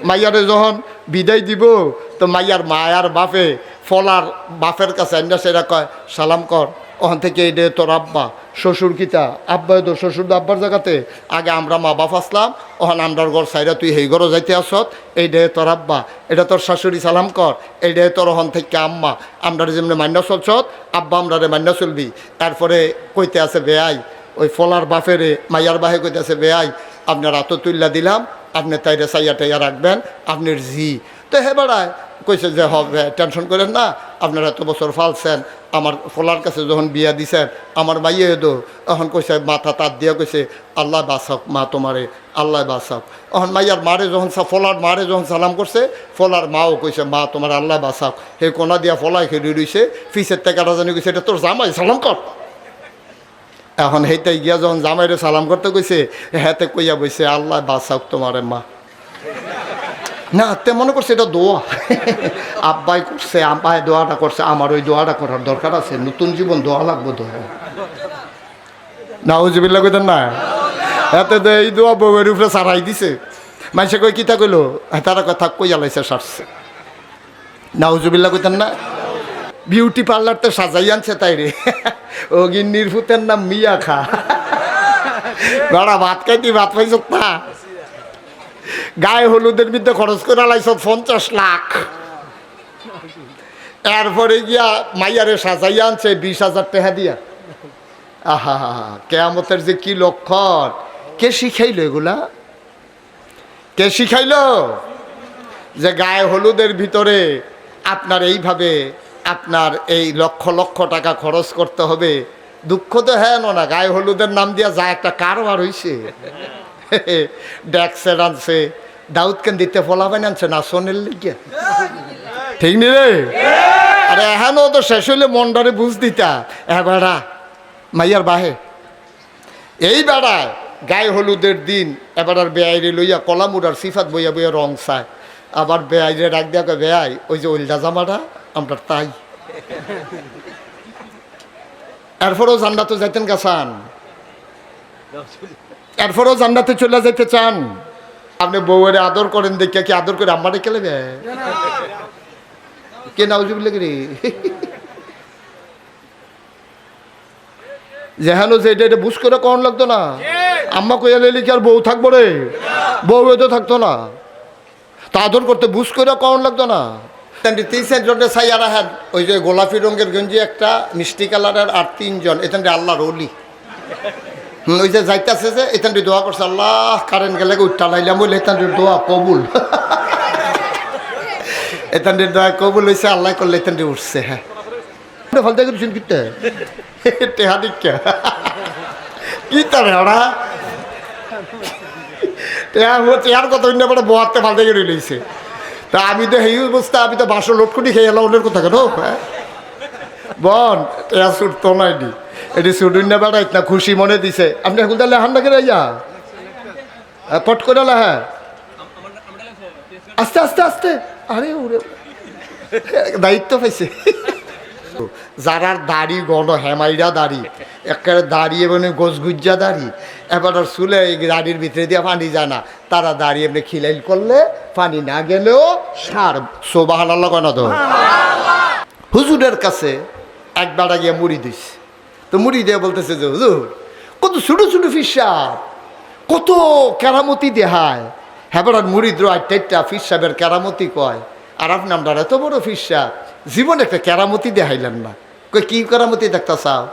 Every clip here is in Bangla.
মাইয়ারে যখন বিদায় দিব তো মাইয়ার মায়ার বাপে ফলার বাপের কাছে আইনা সেরা কয় সালাম কর, ওখান থেকে এই দে তোর আব্বা শ্বশুর কিতা আব্বা তো শ্বশুর আব্বার জায়গাতে আগে আমরা মা বাপ আসলাম, ওখান আমরার ঘর সাইরা তুই সেই ঘরও যাইতে আসত, এই দে তোর আব্বা, এটা তোর শাশুড়ি সালাম কর, এই দে তোর ওখান থেকে আম্মা, আমরা যেমনি মান্য চলছত আব্বা আমরারে মান্য চলবি। তারপরে কইতে আছে বেয়াই, ওই ফলার বাপেরে মাইয়ার বাহে কইতে আছে বেয়াই আপনার হাতও তুল্লা দিলাম, আপনি তাইরে চাইয়া টাইয়া রাখবেন আপনার জি। তো হে বেড়ায় কইছে যে হবে টেনশন করেন না, আপনারা এত বছর ফালছেন, আমার ফলার কাছে যখন বিয়া দিছেন আমার মাইয়ে দো, এখন কইছে মাথা তার দিয়া কইছে আল্লাহ বাঁচাক মা তোমারে, আল্লাহ বাঁচাক। এখন মাইয়ার মারে যখন ফলার মারে যখন সালাম করছে ফলার মাও কইছে মা তোমার আল্লাহ বাঁচাক। হে কোনা দিয়া ফলাই খেয়ে রইছে, ফিসের টাকাটা জানি কইছে এটা তোর জামাই সালাম কর। এখন সেইটাই গিয়া যখন জামাইরে সালাম করতে কইছে হেতে কইয়া বইছে আল্লাহ বাঁচাক তোমারে মা। না তে মনে করছে এটা দোয়া, আব্বাই করছে আব্বাই দোয়াটা করছে, আমার ওই দোয়াটা করার দরকার আছে, নতুন জীবন দোয়া লাগবো দোয়া। নাউজুবিল্লাহ কইতেন না, এতে তো এই দোয়া বউয়ের উপরে সারাই দিছে। মানুষে কই কিতা কইলো, তারা কথা কইয়া লাইছে সারছে। নাউজুবিল্লাহ কইতেন না। বিউটি পার্লার তো সাজাই আনছে তাই রে, ও গিন্নির ফুতের নাম মিয়া খা, বড়া ভাত খাইতি ভাত পাইছ না, গায়ে হলুদের বিদ্যে খরচ করে লাইছ 50 লাখ, এরপরে গিয়া মাইয়ারে সাজাইয়া আনছে 20,000 টাকা দিয়া। আহা কেয়ামতের যে কি লক্ষণ, কে শিখাইল এগুলা? কে শিখাইল যে গায়ে হলুদের ভিতরে আপনার এইভাবে আপনার এই লক্ষ লক্ষ টাকা খরচ করতে হবে? দুঃখ তো হ্যাঁ না, গায়ে হলুদের নাম দিয়া যা একটা কারবার হইছে, ড্যাক্সের আনছে, দাউদকেন দিতে ফলাবেন আনছে না সোনের লিগে, ঠিক নি রে? আরে এখানেও তো শেষ হইলে মন্ডারে বুঝ দিতা। বেড়া মাইয়ার বাহে এই বেড়ায় গায়ে হলুদের দিন এবার আর বেআইরে লইয়া কলামুড়ার সিফাত বইয়া বইয়া রং চায়, আবার বেআইরে রাখ দিয়া কয় বেআই ওই যে ওইলদা জামাটা আমরা তাই। এরপরেও জান্নাতে যাইতেন গাছান, এরপরেও জান্নাতে চলে যাইতে চান। আপনি বউয়ের আদর করেন দেখিয়া কি আদর করে আম্মারে কেলে কে নাউজুবিল্লাহ রে? যেহানো যে এটা বুঝ করে কন লাগতো না, আম্মা কইয়া লেলি কি আর বউ থাকবো রে? বউ তো থাকতো না, তা আদর করতে বুঝ করে কন লাগতো না। ওই যে গোলাপি রঙের গঞ্জি একটা, মিষ্টি কালারের আর 3 জন, এখান আল্লাহর ওলি। ওই যে যাইতেছে যে এখান দোয়া করছে আল্লাহ কারেন্ট গেলে উঠটা লাইলাম বলে এখান দোয়া কবুল, এখান দোয়া কবুল হয়েছে, আল্লাহ করলে এখান উঠছে। হ্যাঁ ফালতে করছেন কিতে টেহা দীক্ষা কি তবে ওরা টেহার কথা অন্য পরে বোয়াতে ফালতে করে লইছে। তা আমি তো সেই অবস্থা, আমি তো বাসো লোটকুনি খেয়ে এলাম ওদের কথা কেন বন টেহা ছুটতো না, এটি ছুটুন বেড়া ইতনা খুশি মনে দিছে। আপনি এখন তাহলে হান না করে ইয়া পট করে হ্যাঁ আস্তে আস্তে আস্তে, আরে ওরে দায়িত্ব পাইছে। যারার দাড়ি গণ হেমাইরা দাড়ি একেবারে দাঁড়িয়ে মানে গোছগুজ্জা দাড়ি, এবার চুলে দাড়ির ভিতরে দিয়ে পানি যায় না, তারা দাঁড়িয়ে এমনি খিলাইল করলে পানি না গেলেও সার সোবাহানাল্লাহ কয় না তো। হুজুরের কাছে একবার গিয়ে মুড়ি দিস, তো মুড়ি দিয়ে বলতেছে যে হুজুর কত ছোটো ছোটো ফিসাব, কত কেরামতি দেহায়। হ্যাঁ বেড়ার মুড়ি দ্রো 8টা ফিসাবের কেরামতি কয়, আর আপনি আমরা এত বড় ফিসা জীবনে একটা কেরামতি দেখাইলেন না। কই কি কেরামতি দেখতে চাও?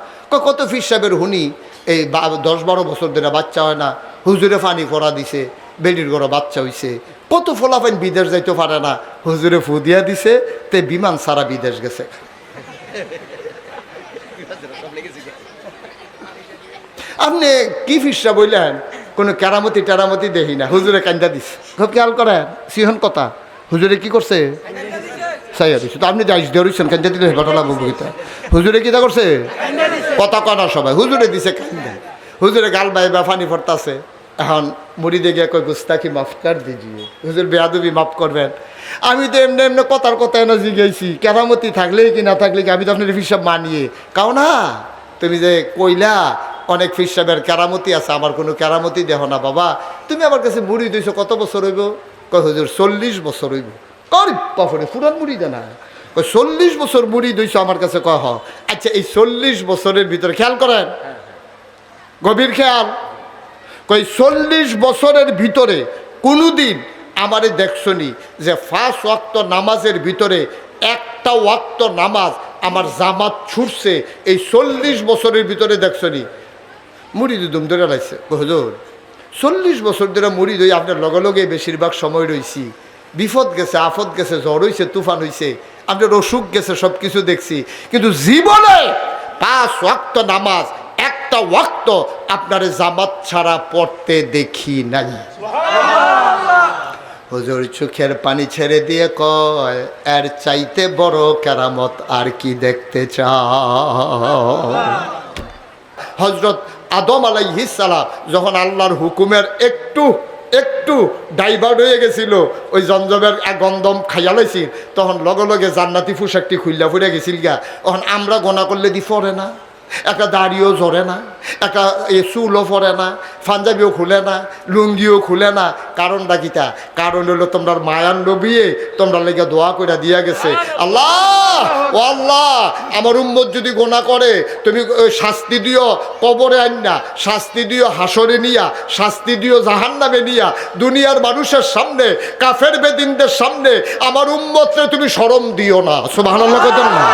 কত ফিসাবের হুনি এই 10-12 বছর ধরে বাচ্চা হয় না, হুজুরে পানি ফোড়া দিছে, বেডির ঘরে বাচ্চা হইছে, কত ফলাফাইন বিদেশ যাইতে পারে না, হুজুরে ফু দিয়া দিছে, তে বিমান সারা বিদেশ গেছে। আপনি কি ফিসা বললেন? কোনো কেরামতি টেরামতি দেখি না, হুজুরে কান্দা দিছে। খুব খেয়াল করেন সিহন কথা, হুজুরে কি করছে? চাইয়া দিচ্ছে। তো আপনি যাইস ধরেছেন কান্দা দিলে ঘটনা বলবো, হুজুরে কিতা করছে? কথা কনা সবাই হুজুরে দিছে কান্দা, হুজুরে গাল বাই বা ফানি ফরতাছে। এখন মুড়ি দিয়ে গিয়ে কই গুস্তাকি মাফ কর দিজিয়ে, হুজুর বেয়াদবি মাফ করবেন। আমি তো এমনি এমনি কথার কথা এনে জিগাইছি, কেরামতি থাকলে কি না থাকলে কি, আমি তো আপনার ফিসাব মানিয়ে কাও না। তুমি যে কইলা অনেক ফিসাবের কেরামতি আছে, আমার কোনো কেরামতি দেহ না বাবা। তুমি আমার কাছে মুড়ি দিয়েছো কত বছর হইব? কয় হুজুর 40 বছর হইব। কই বাপরে পুরান মুড়ি দেনা, কই 40 বছর মুড়ি দইছ আমার কাছে। কয় হ। আচ্ছা এই 40 বছরের ভিতরে খেয়াল করেন, গভীর খেয়াল, কই 40 বছরের ভিতরে কোনোদিন আমারে দেখছনি যে 5 ওয়াক্ত নামাজের ভিতরে একটা ওয়াক্ত নামাজ আমার জামাত ছুটছে? এই 40 বছরের ভিতরে দেখছনি? মুড়ি দুদম ধরে লাগছে। হুজুর 40 বছর ধরে মুড়ি দই আপনার লগে লগে বেশিরভাগ সময় রয়েছি, বিপদ গেছে, আফত গেছে, জ্বর হয়েছে, তুফান হয়েছে, আপনার অসুখ গেছে, সব কিছু দেখছি, কিন্তু জীবনে 5 ওয়াক্ত নামাজ একটা ওয়াক্ত আপনার জামাত ছাড়া পড়তে দেখি নাই। হুজুর চোখের পানি ছেড়ে দিয়ে কয়, এর চাইতে বড় কেরামত আর কি দেখতে চাও? হযরত আদম আলাইহিস সালাম যখন আল্লাহর হুকুমের একটু ডাইভার্ট হয়ে গেছিল, ওই জমজমের গন্ধম খাইয়া লাইছি, তখন লগে লগে জান্নাতি পোশাকটি খুললা ফুরে গেছিল গা। তখন আমরা গোনা করলে দি পড়ে না, একটা দাড়িও ঝরে না, একটা চুলও পরে না, পাঞ্জাবিও খুলে না, লুঙ্গিও খুলে না। কারণটা কিতা? কারণ হলো তোমরা মায়ান নবিয়ে তোমরা লেগে দোয়া করে দিয়া গেছে, আল্লাহ ও আল্লাহ, আমার উম্মত যদি গোনা করে তুমি শাস্তি দিও কবরে আইনা, শাস্তি দিও হাসরে নিয়া, শাস্তি দিও জাহান্নামে নিয়া, দুনিয়ার মানুষের সামনে, কাফের বেদিনদের সামনে আমার উম্মতরে তুমি শরম দিও না। সুবহানাল্লাহ কইতেন না?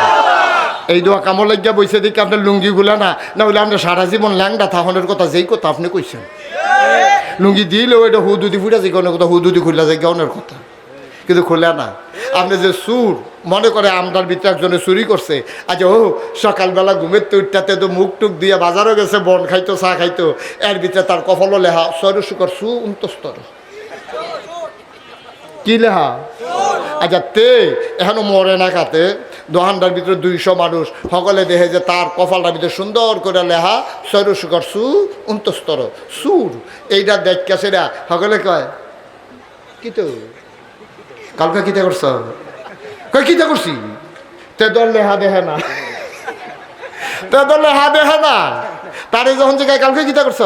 এই দোয়া কামড় লাগিয়া বইছে দেখি আপনার লুঙ্গিগুলা না হলে আপনার সারা জীবন ল্যাংডা থাকনের কথা, যেই কথা আপনি কইছেন। লুঙ্গি দিলেও এটা হুদুদি ফুটা যে কোনো কথা, হুদুদি খুললা যায় গনের কথা, কিন্তু খোলা না। আপনি যে সুর মনে করে আমরার ভিতরে একজনে চুরি করছে, আচ্ছা ও সকালবেলা ঘুমের তো উঠতে তো মুখ টুক দিয়ে বাজারও গেছে, বন খাইতো, চা খাইতো, এর ভিতরে তার কফলও লেহা সর শুকর সু উন্তস্তর কি লেহা। আচ্ছা তে এখনো মরে না খাতে, দোহানটার ভিতরে 200 মানুষ, সকলে দেখে যে তার কপালটার ভিতরে সুন্দর করে লেহা সর শুকর সু উন্তস্তর সুর। এইটা দেখে সেটা সকলে কয় কি তো কালকে কিতা করছ? কয় কিতা করছি? তে দল লেহা দেখে না, তে দল লেহা দেখে না। তারে যখন যে কালকে কিতা করছ,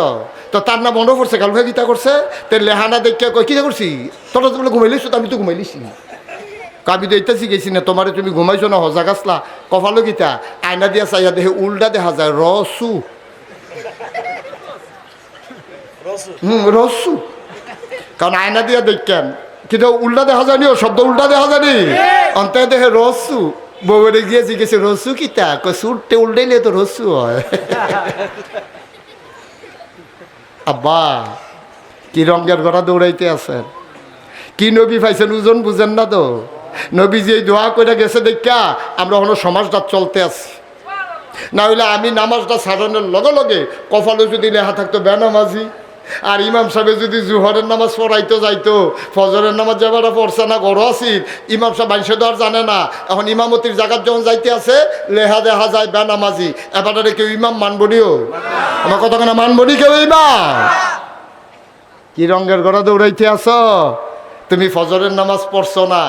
তো তার না মনে পড়ছে কালকে কিতা করছে, তে লেহানা দেখে কয় কিতা করছি? তোরা তো বলে ঘুমাইলিস, তো আমি তো ঘুমাইলিছি, আমি তো এইটা শিখেছি না তোমারে, তুমি ঘুমাইছো না হজা গাছলা কপালো গীতা আয়না দিয়া চাইয়া দেখে উল্টা দেখা যায় রসু। রসু, কারণ আয়না দিয়া দেখেন কিন্তু উল্টা দেখা যায়নি, ও শব্দ উল্টা দেখা যায়নি, অন্তে দেখে রসু। বউরে গিয়ে জিজ্ঞেস রসু কিতা? সুরটে উল্টাইলে তো রসু হয়। আব্বা কি রঙের ঘোড়া দৌড়াইতে আছেন, কি নবী পাইছেন ওজন বুঝেন না তো। নবীজি এই দোয়া করে গেছে দেখা আমরা হলো সমাজটা চলতে আছি। না হইলে আমি নামাজটা সাধারণের লগে লগে কপালে যদি লেখা থাকতো বেনামাজি, আর ইমাম সাহেব যদি জুহরের নামাজ পড়াইতে যাইতো, ফজরের নামাজ যাবারা পড়ছে না গড় আসিল, ইমাম সাহেব মানুষে তো আর জানে না। এখন ইমামতির জায়গার যখন যাইতে আছে লেহা দেখা যায় বেনামাজি, এবারে কেউ ইমাম মানবনিও? আমার কথা কেন মানবনি কেউ ইমাম? কি রঙের ঘোড়া দৌড়াইতে আস? তুমি ফজরের নামাজ পড়ছো না,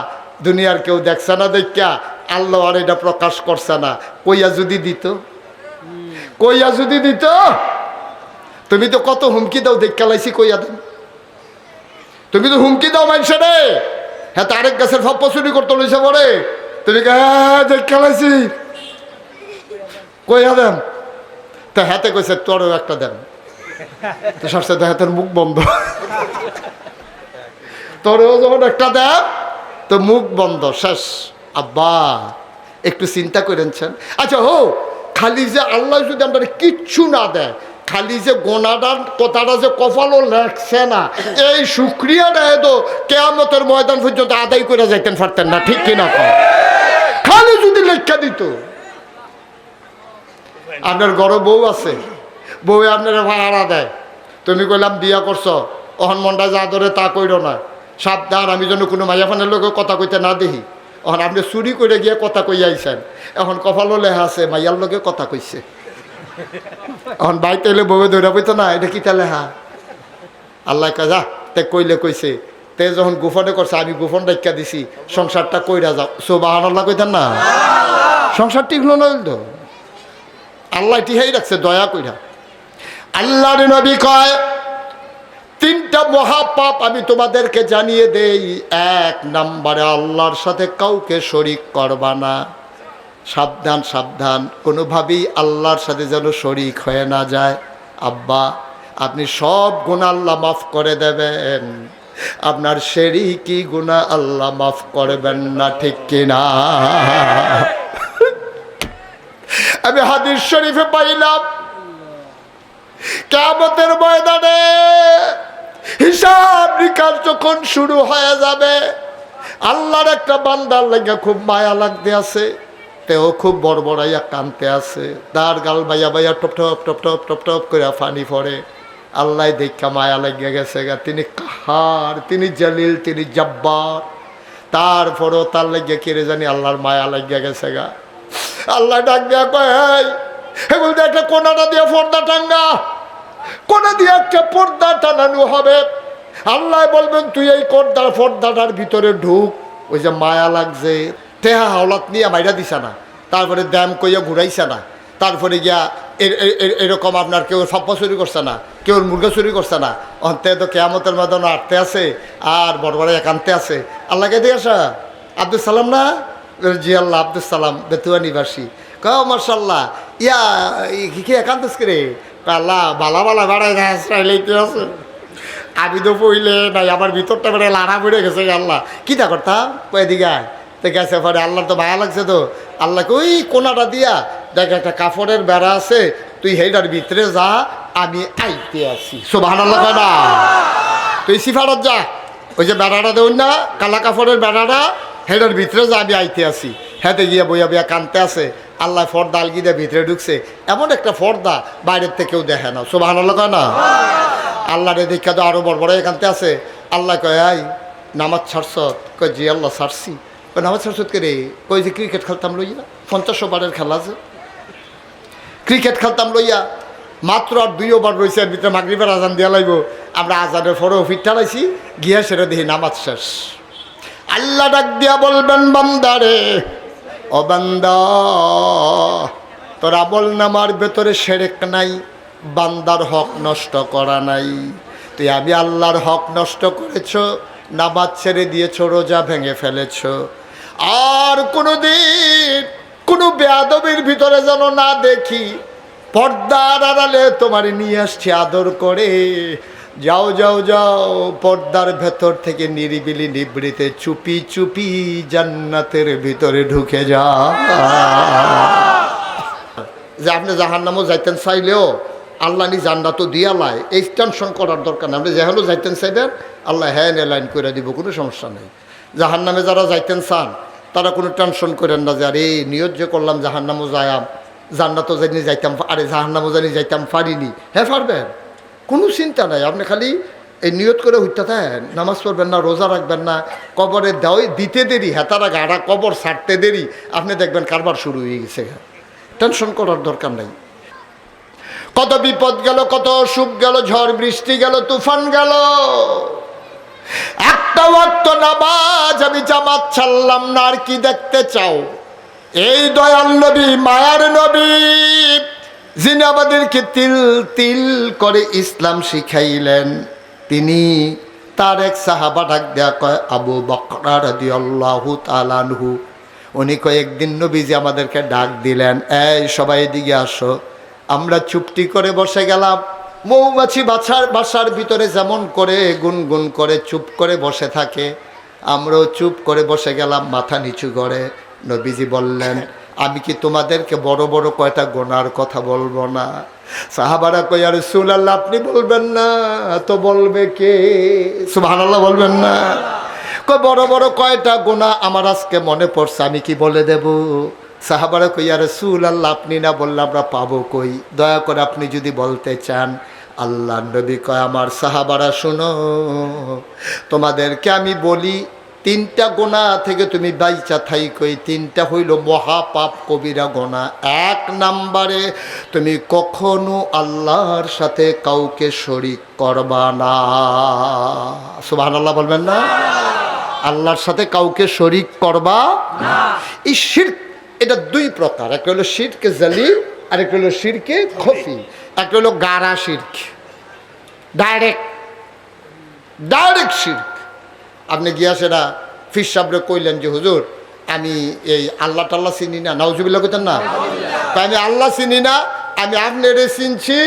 দুনিয়ার কেউ দেখছে না, দেখা আল্লাহ আর এটা প্রকাশ করছে না। কইয়া যদি দিত, কইয়া যদি দিত, তুমি তো কত হুমকি দাও দেখা লাইছি, কইয়া দেন। তুমি তো হুমকি দাও মানুষে রে, হ্যাঁ তো আরেক গাছের ফাপ্পা চুরি করতে লইছে পরে, তুমি হ্যাঁ দেখা লাইছি কইয়া দেন। তা হাতে কইছে তোরও একটা দেন, তো সবচেয়ে হাতের মুখ বন্ধ, তোরও যখন একটা দেন তো মুখ বন্ধ, শেষ। আব্বা একটু চিন্তা করেছেন? আচ্ছা হো, খালি যে আল্লাহ যদি আমরা কিচ্ছু না দেয়, খালি যে গোনাটার কথাটা যে কপালও লেখছে না, এই শুক্রিয়াটা তো কেয়ামতের ময়দান পর্যন্ত আদায় করে যাইতেন পারতেন না, ঠিক কিনা? খালি যদি লেখা দিত। আপনার ঘরে বউ আছে, বউ আপনার ভাড়া দেয়, তুমি কইলাম বিয়া করছো, অহন মনটা যা ধরে তা কইর না, সাবধান আমি যেন কোনো মাইয়াফানের লোক কথা কইতে না দেখি। এখন আপনি চুরি করে গিয়ে কথা কই আইছেন, এখন কপালও লেখা আছে মাইয়ার লোকে কথা কইছে, এখন বাইতে এলে বউয়ে ধরে বইতো না এটা কিতা লেখা। আল্লাহ কা যা তে কইলে কইছে, তে যখন গোপনে করছে আমি গোপন রাখা দিছি, সংসারটা কইরা যাও। সুবহানাল্লাহ কইতেন না? সংসার ঠিক হলো না তো, আল্লাহ টিহাই রাখছে দয়া কইরা। আল্লাহর নবী কয় তিনটা মহাপাপ আমি তোমাদেরকে জানিয়ে দেই। এক নম্বরে আল্লাহর সাথে কাউকে শরীক করবা না। সাবধান সাবধান, কোনোভাবেই আল্লাহর সাথে যেন শরীক হয়ে না যায়। আব্বা, আপনি সব গুনাহ আল্লাহ মাফ করে দেবেন, আপনার শিরকি গুনাহ আল্লাহ মাফ করবেন না, ঠিক কিনা? আমি হাদিস শরীফে পাইলাম কিয়ামতের ময়দানে হিসাব নিকাশ যখন শুরু হয়ে যাবে, আল্লাহর একটা বান্দার লাগা খুব মায়া লাগতে আছে, তেও খুব বড়বড়াইয়া কানতে আছে, তার গাল বাইয়া বাইয়া top top top top top top করে পানি পড়ে। আল্লাহ দেখা মায়া লাগিয়া গেছে গা, তিনি কাহার, তিনি জালিল, তিনি জব্বার, তারপরও তার লাগিয়া কেড়ে জানি আল্লাহর মায়া লাগিয়া গেছে গা। আল্লাহ ডাক দিয়া কয়, এই বলতে একটা কোনাটা দিয়ে পর্দা টাঙ্গা, কোনা দিয়ে একটা পর্দা টানানো হবে। আল্লাহ বলবেন তুই এই পর্দাটার ভিতরে ঢুক। ওই যে মায়া লাগছে, টেহা হাওলাত নিয়ে মাইরা দিছে না, তারপরে দাম কইয়া ঘুরাইছে না, তারপরে গিয়া এরকম আপনার কেউ সাপ্পা চুরি করছে না, কেউ মুরগা চুরি করছে না, অন্তে তো কেয়ামতের মাধ্যমে আটতে আছে আর বড় বড় একান্তে আছে। আল্লাহকে দিয়ে আসা আব্দুল সালাম না? জি আল্লাহ, আব্দুল সালাম বেতুয়া নিবাসী। কাও মার্শাল্লাহ, ইয়া কি একান্তস করে আল্লাহ বালা বালা বাড়াই লইতে আছে। আমি তো পইলে নাই, আমার ভিতরটা বেড়ে লাড়া পড়ে গেছে। আল্লাহ কী তা করতাম এদিকে তো গেছে পরে, আল্লাহর তো ভালো লাগছে তো। আল্লাহকে ওই কোনাটা দিয়া দেখ একটা কাপড়ের বেড়া আছে, তুই সেইটার ভিতরে যা, আমি আইতে আছি। সুবহানাল্লাহ কয় না? তুই সিফারত যা, ওই যে বেড়াটা দেউন না, কালা কাপড়ের বেড়াটা, হেটার ভিতরে যা, আমি আইতে আছি। হেঁটে গিয়া বইয়া বইয়া কানতে আছে। আল্লাহ পর্দা আলগি দিয়ে ভিতরে ঢুকছে, এমন একটা পর্দা বাইরের থেকেও দেখে না। সুবহানাল্লাহ কয় না? আল্লাহরে দেখা তো আরো বড় বড় একান্তে আছে। আল্লাহ কয়, আই নামাজ ছাড়ছ? কয় জি আল্লাহ ছাড়ছি। কয় নামাজ ছাড়ছ কে রে? কই যে ক্রিকেট খেলতাম লইয়া, 50 ওভারের খেলা আছে, ক্রিকেট খেলতাম লইয়া, মাত্র আর 2 ওভার রয়েছে, এর ভিতরে মাগরিবের আজান দিয়া লাগবো। আমরা আজানের পরেও ফিট ঠালাইছি, গিয়া সেটা দেখি নামাজ শেষ। আল্লাহ ডাক দিয়া বলবেন, বান্দারে, ও বান্দা, তোর আমল নামার ভেতরে শিরক নাই, বান্দার হক নষ্ট করা নাই। তুই আমি আল্লাহর হক নষ্ট করেছ, নামাজ ছেড়ে দিয়েছ, রোজা ভেঙে ফেলেছ। আর কোনোদিন কোনো বেয়াদবির ভিতরে যেন না দেখি। পর্দার আড়ালে তোমার নিয়ে আসছি আদর করে। যাও যাও যাও, পর্দার ভেতর থেকে নিরিবিলি নিবৃতে চুপি চুপি জান্নাতের ভিতরে ঢুকে যা। যে আপনি জাহান্নামও যাইতেন চাইলেও আল্লাহ নি জান্নাতও দিয়া লাই, এই টেনশন করার দরকার নেই। আপনি যেহেতু যাইতেন চাইবেন, আল্লাহ হ্যাঁ লাইন করে দিব, কোনো সমস্যা নেই। জাহান্নামে যারা যাইতেন চান তারা কোনো টেনশন করেন না যে আরে নিয়ত যে করলাম জাহান্নামও যায়াম, জান্নাতও জানি যাইতাম, আরে জাহান্নামও জানি যাইতাম পারিনি। হ্যাঁ পারবেন, কোনো চিন্তা নাই। আপনি খালি এই নিয়ত করে হইতে থাকেন, নামাজ পড়বেন না, রোজা রাখবেন না, কবরে দিতে দেরি, হেতারা গাড়া কবর ছাড়তে দেরি, আপনি দেখবেন কারবার শুরু হয়ে গেছে। টেনশন করার দরকার নাই। কত বিপদ গেল, কত অসুখ গেল, ঝড় বৃষ্টি গেল, তুফান গেল, একটা ওয়াক্ত নামাজ আমি জামাত ছাড়লাম না। আর কি দেখতে চাও? এই দয়াল নবী, মায়ার নবী, যিনি আমাদেরকে তিল তিল করে ইসলাম শিখাইলেন, তিনি তার এক সাহাবা ডাক দেয়া কয় আবু বকর রাদিয়াল্লাহু তাআলা আনহু। উনি কয়েকদিন নবীজি আমাদেরকে ডাক দিলেন, এই সবাই এদিকে আসো। আমরা চুপটি করে বসে গেলাম। মৌমাছি বাসার ভিতরে যেমন করে গুনগুন করে চুপ করে বসে থাকে, আমরাও চুপ করে বসে গেলাম মাথা নিচু করে। নবীজি বললেন, আমি কি তোমাদেরকে বড় বড় কয়টা গোনার কথা বলবো না? সাহাবারা কই, আর রাসূলুল্লাহ আপনি বলবেন না তো বলবে কে? সুবহানাল্লাহ বলবেন না? কই বড় বড় কয়টা গোনা আমার আজকে মনে পড়ছে, আমি কি বলে দেব? সাহাবারা কই, আর রাসূলুল্লাহ আপনি না বললে আমরা পাবো কই? দয়া করে আপনি যদি বলতে চান। আল্লাহ নবী কয়, আমার সাহাবারা শোনো, তোমাদেরকে আমি বলি, 3টা গোনা থেকে তুমি বাইচা থাইকো। 3টা হইল মহাপাপ কবিরা গোনা। 1 নম্বরে, তুমি কখনো আল্লাহর সাথে কাউকে শরীক করবা না। সুবহানাল্লাহ বলবেন না? আল্লাহর সাথে কাউকে শরীক করবা না। এই শিরক, এটা 2 প্রকার। একটা হলো শিরকে জালি, আর একটা হলো শিরকে খফি। একটা হলো গারা শিরক, ডাইরেক্ট ডাইরেক্ট শিরক। আপনি গিয়া সেটা ফির সাহেবরে কইলেন যে হুজুর আমি এই আল্লাহ টাল্লাহ চিনি না, নাউজুবিল্লাহ কইতেন না, তাই আমি আল্লাহ চিনি না, আমি আপনারে চিনছি,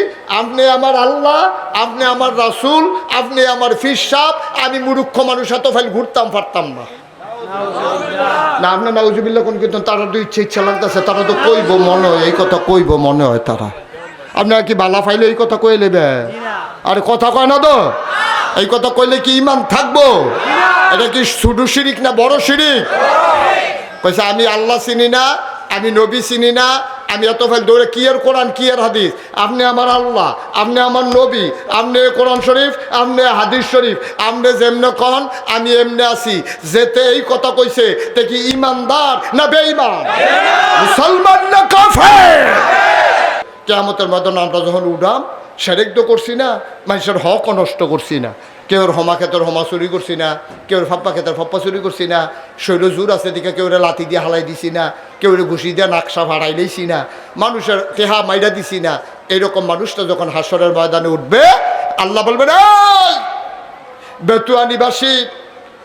আপনি আমার আল্লাহ, আপনি আমার রাসূল, আপনি আমার ফির সাহেব, আমি মূর্খ মানুষ এত ফাইল ঘুরতাম পারতাম না। না আপনার নাউজুবিল্লাহ কোন কিন্তু তারা তো ইচ্ছা লাগতেছে, তারা তো কইব মনে হয়, এই কথা কইব মনে হয় তারা। আপনারা কি বালা ফাইলে এই কথা কই নেবে? আরে কথা কয় না তো, এই কথা কইলে কি ইমান থাকবো? এটা কি ছোট শিরিক না বড় শিরিক? কইছে আমি আল্লাহ চিনি না, আমি নবী চিনি না, আমি এত ফেল দৌড়ে কি এর কোরআন কি এর হাদিস, আপনি আমার আল্লাহ, আপনি আমার নবী, আপনি কোরআন শরীফ, আপনি হাদিস শরীফ, আপনি যেমনে কন আমি এমনি আছি। যেতে এই কথা কইছে তে কি ইমানদার না বেঈমান, মুসলমান না কাফের? কিয়ামতের ময়দানে আমরা যখন উঠাম শিরক তো করছি না, মানুষের হক নষ্ট করছি না, কেউর হমা ক্ষেতের হমা চুরি করছি না, কেউর ফাপ্পা ক্ষেতের ফাপ্পা চুরি করছি না, শৈল জোর আছে দিকে কেউরে লাথি দিয়ে হালাই দিছি না, কেউরে ঘুষি দিয়ে নাকশা ভাড়াই লইছি না, মানুষের টেহা মাইরা দিছি না। এইরকম মানুষটা যখন হাসরের ময়দানে উঠবে আল্লাহ বলবেন এই বেতুয়া নিবাসী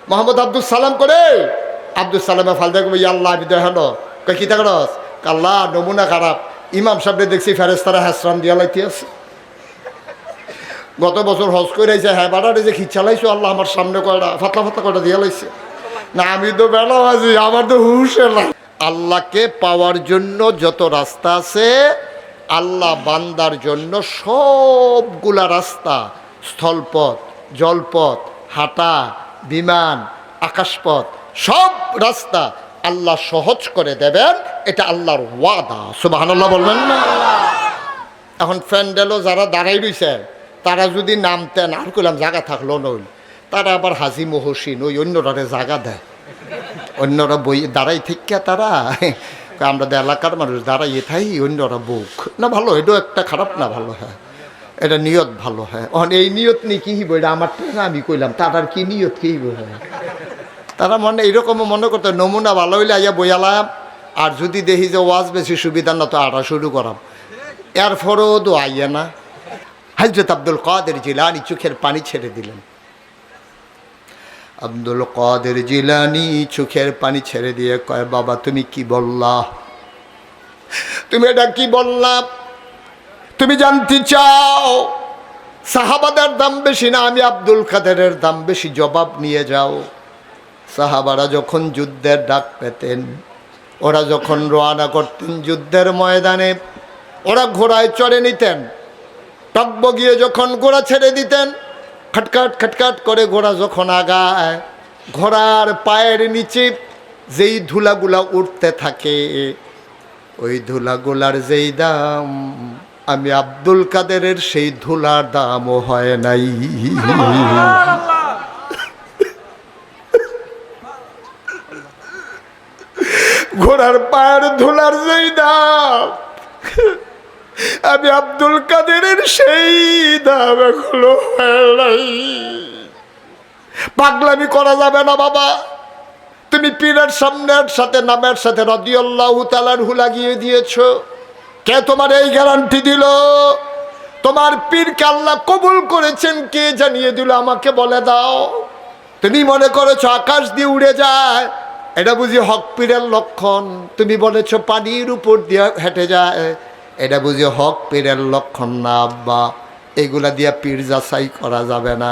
মোহাম্মদ আব্দুল সালাম করে, আব্দুল সালামে ফাল দেখবো আল্লাহ আমি দেখানো কই কি থাকস আল্লাহ নমুনা খারাপ, ইমাম সাহেব দেখছি ফেরেস্তারা হ্যাসরাম দিয়া লাইতে আছে, গত বছর হজ করে আইছে, হ্যাঁ বাড়ারে যে খিচ্ছা লাইছো আল্লাহ আমার সামনে কয়টা ফাতলা ফাতলা কয়টা দিয়া লাইছে না, আমি তো বেলা আছি, আমার তো হুশ এলাম। আল্লাহকে পাওয়ার জন্য যত রাস্তা আছে আল্লাহ বান্দার জন্য সবগুলা রাস্তা, স্থলপথ, জলপথ, হাঁটা, বিমান, আকাশপথ, সব রাস্তা আল্লাহ সহজ করে দেবেন, এটা আল্লাহর ওয়াদা। সুবহানাল্লাহ বলবেন না? এখন প্যান্ডেলও যারা দাঁড়াই রইছে তারা যদি নামতেন আর কইলাম জায়গা থাকলো নইল, তারা আবার হাজি মহসিন ওই অন্যরারে জায়গা দেয়, অন্যরা বই দাঁড়াই থেকে তারা আমরা তো এলাকার মানুষ দাঁড়াইয়ে থাই, অন্যরা বুক না ভালো, এটাও একটা খারাপ না, ভালো হ্যাঁ, এটা নিয়ত ভালো হ্যাঁ। এই নিয়ত নিয়ে কি হইব এটা আমার না, আমি কইলাম তার কি নিয়ত কি হইব হ্যাঁ, তারা মনে এইরকম মনে করতে নমুনা ভালো হইলে আইয়া বইয়ালাম, আর যদি দেখি যে ওয়াজ বেশি সুবিধা না তো আটা শুরু করাম, এরপরও তো আইয়া না। হযরত আব্দুল কাদের জিলানী চোখের পানি ছেড়ে দিলেন, আব্দুল কাদের জিলানী চোখের পানি ছেড়ে দিয়ে কয় বাবা তুমি কি বললা, তুমি এটা কি বললা, তুমি জানতে চাও সাহাবাদের দাম বেশি না আমি আব্দুল কাদেরের দাম বেশি, জবাব নিয়ে যাও। সাহাবারা যখন যুদ্ধের ডাক পেতেন, ওরা যখন রওনা করতেন যুদ্ধের ময়দানে, ওরা ঘোড়ায় চড়ে নিতেন, টকবগিয়ে যখন ঘোড়া ছেড়ে দিতেন, খটখট খটখট করে ঘোড়া যখন আগায়, ঘোড়ার পায়ের নিচে যেই ধুলাগুলা উঠতে থাকে, ওই ধুলাগুলার যেই দাম আমি আব্দুল কাদেরের সেই ধুলার দামও হয় নাই। ঘোড়ার পায়ের ধুলার যেই দাম আমি আব্দুল কাদেরের সেই দাম এখনো হয় নাই। পাগলামি করা যাবে না বাবা, তুমি পীরের সামনের সাথে নামের সাথে রাদিয়াল্লাহু তাআলা আনহু লাগিয়ে দিয়েছো, কে তোমার এই গ্যারান্টি দিল? তোমার পীরকে আল্লাহ কবুল করেছেন কে জানিয়ে দিল? আমাকে বলে দাও। তুমি মনে করেছো আকাশ দিয়ে উড়ে যায়, এটা বুঝি হক পীরের লক্ষণ? তুমি বলেছো পানির উপর দিয়ে হেঁটে যায়, এটা বুঝি হক পীরের লক্ষণ না আব্বা। এগুলা দিয়া পীর যাচাই করা যাবে না,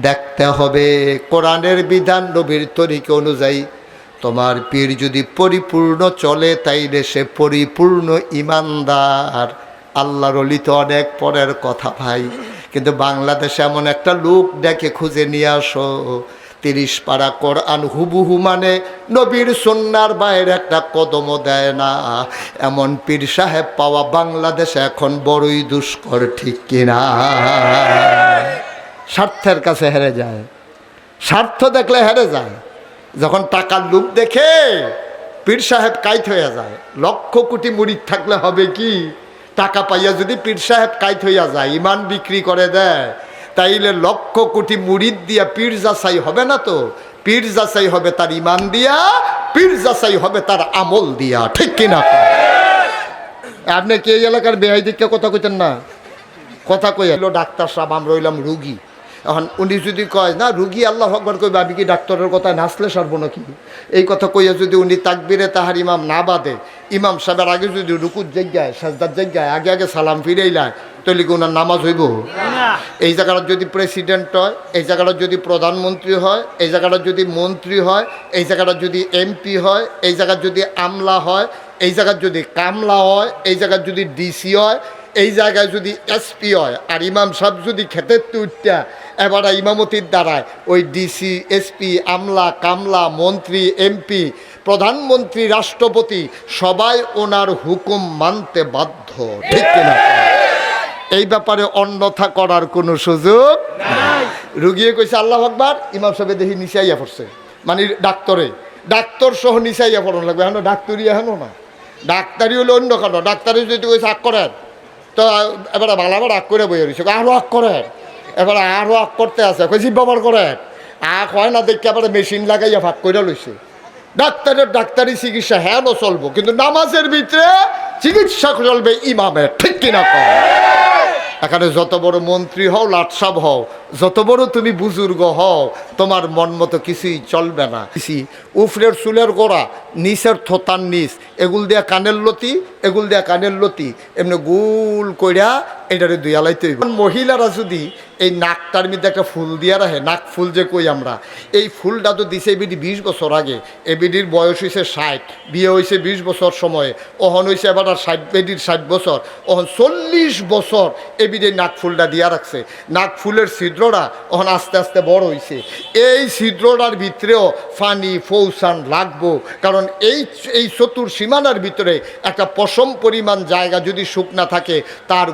দেখতে হবে কোরআনের বিধান নবীর তরিকা অনুযায়ী। তোমার পীর যদি পরিপূর্ণ চলে তাইলে সে পরিপূর্ণ ইমানদার। আল্লাহর ওলি তো অনেক পরের কথা ভাই, কিন্তু বাংলাদেশে এমন একটা লোক দেখে খুঁজে নিয়ে আসো 30 পারা কোরআন হুবহু মানে নবীর সুন্নাহর বাইরে একটা কদমও দেয় না, এমন পীর সাহেব পাওয়া বাংলাদেশে এখন বড়ই দুষ্কর, ঠিক কিনা? স্বার্থের কাছে হেরে যায়, স্বার্থ দেখলে হেরে যায়। যখন টাকার লোভ দেখে পীর সাহেব কাইত হইয়া যায়। লক্ষ কোটি মুরিদ থাকলে হবে কি, টাকা পাইয়া যদি পীর সাহেব কাইত হইয়া যায়, ইমান বিক্রি করে দেয়, তাইলে লক্ষ কোটি মুরিদ দিয়া পীর যাচাই হবে না তো। পীর যাচাই হবে তার ইমান দিয়া, পীর যাচাই হবে তার আমল দিয়া, ঠিক কিনা? আপনি কি এই এলাকার বেহাই দিকে কথা কইতেন না? কথা কই এলো ডাক্তার সাহেব, আমরা রইলাম রুগী, এখন উনি যদি কয় না রুগী আল্লাহু আকবার কইবে, আমি কি ডাক্তারের কথা নাচলে সারবো নাকি? এই কথা কইয়া যদি উনি তাকবীরে তাহার ইমাম না বাদে, ইমাম সাহেবের আগে যদি রুকুর জায়গায় সাজদার জায়গায় আগে আগে সালাম ফিরাইলায়, তাহলে কি ওনার নামাজ হইব? এই জায়গাটা যদি প্রেসিডেন্ট হয়, এই জায়গাটা যদি প্রধানমন্ত্রী হয়, এই জায়গাটা যদি মন্ত্রী হয়, এই জায়গাটা যদি এমপি হয়, এই জায়গার যদি আমলা হয়, এই জায়গার যদি কামলা হয়, এই জায়গার যদি ডিসি হয়, এই জায়গায় যদি এসপি হয়, আর ইমাম সাহেব যদি খেতের উঠটা এবারে ইমামতির দ্বারায় ওই ডিসি এসপি আমলা কামলা মন্ত্রী এমপি প্রধানমন্ত্রী রাষ্ট্রপতি সবাই ওনার হুকুম মানতে বাধ্য, ঠিক কিনা? এই ব্যাপারে অন্যথা করার কোনো সুযোগ নাই। রুগিয়ে কইছে আল্লাহু আকবার, ইমাম সাহেব দেখি নিচাইয়া পড়ছে, মানে ডাক্তার সহ নিচাইয়া পড়ন লাগবে। এখন ডাক্তারি এখনো না, ডাক্তারি হলো অন্য কেন। ডাক্তারি যদি কইছে আগ করেন, তো এবারে ভালাবার আগ করে বইয়ে রয়েছে, আরও আগ করেন, এবারে আরও আগ করতে আছে, কইছি ব্যবহার করেন, আগ হয় না দেখে আবার মেশিন লাগাইয়া ভাগ করে লইছে। ডাক্তারের ডাক্তারি চিকিৎসা হ্যাঁ চলবো, কিন্তু নামাজের ভিতরে চিকিৎসা চলবে ইমামের, ঠিক কিনা? এখানে যত বড় মন্ত্রী হও লাটসাব হও, যত বড় তুমি বুজুর্গ হও, তোমার মন মতো কিছুই চলবে না। উফরের চুলের গোড়া, নিচের থোতার নিচ, এগুল দিয়া কানের লতি, এগুল দিয়া কানের লতি, এমনি গুল কইরা এটারে দুইয়ালাইতে হইব। মহিলারা যদি এই নাকটার মধ্যে একটা ফুল দিয়া রাখে, নাক ফুল যে কই আমরা, এই ফুলটা তো দিছে এবিডি 20 বছর আগে, এবিডির বয়স হয়েছে 60, বিয়ে হয়েছে 20 বছর সময়ে, অহন হয়েছে এবার 60, বেডির 60 বছর, অহন 40 বছর এবিডি নাক ফুলটা দিয়া রাখছে। নাক ফুলের ছিদ্রটা অহন আস্তে আস্তে বড় হয়েছে, এই ছিদ্রটার ভিতরেও পানি ফৌসান লাগবো, কারণ এই চতুর সীমানার ভিতরে একটা পশম পরিমাণ জায়গা যদি শুকনা থাকে তার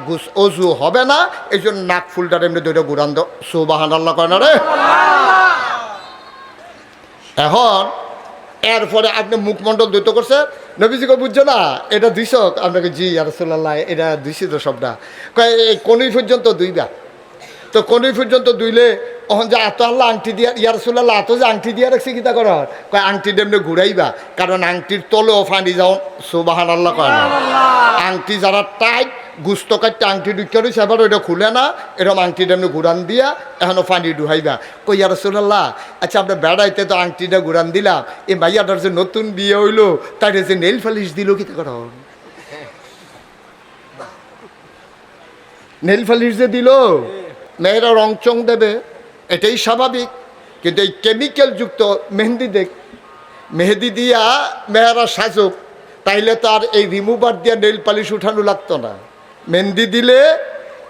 অজু হবে না। এই জন্য নাক ফুলটার এমনি দুইটা ঘুরান দাও, সুবহানাল্লাহ কয় না রে। এখন এরপরে আপনি মুখমণ্ডল দ্বৈত করছে, নবীজিকে বুঝছো না এটা 200, আপনাকে জি ইয়া রাসূলুল্লাহ এটা 200 তো সবটা কয় এই কোনই পর্যন্ত দুইবা, তো কোনই পর্যন্ত দুইলে ওখান যে এত আল্লাহ আংটি দিয়া ইয়া রাসূলুল্লাহ এত যে আংটি দিয়া রাখছে কিতা কর, কয় আংটি এমনি ঘুরাইবা, কারণ আংটির তলেও ফানি যাও, সুবহানাল্লাহ কয় না। আংটি যারা টাইট গুস্ত কাটতে আংটি ঢুকিয়ে রয়েছে, এবার ওইটা খুলে না, এরকম আংটিটা এমনি ঘুরান দিয়া এখনও পানি ডুহাইবা। কই ইয়া রাসূলুল্লাহ আচ্ছা আপনার বেড়াইতে তো আংটিটা ঘুরান দিলাম, এই ভাইয়াটার যে নতুন বিয়ে হইলো তাই যে নেল পালিশ দিল কি কর, নেল পালিশ যে দিল, মেয়েরা রং চং দেবে এটাই স্বাভাবিক, কিন্তু এই কেমিক্যাল যুক্ত মেহেদি দিয়া মেয়েরা সাজুক, তাইলে তো আর এই রিমুভার দিয়ে নেল পালিশ উঠানো লাগতো না। মেহেন্দি দিলে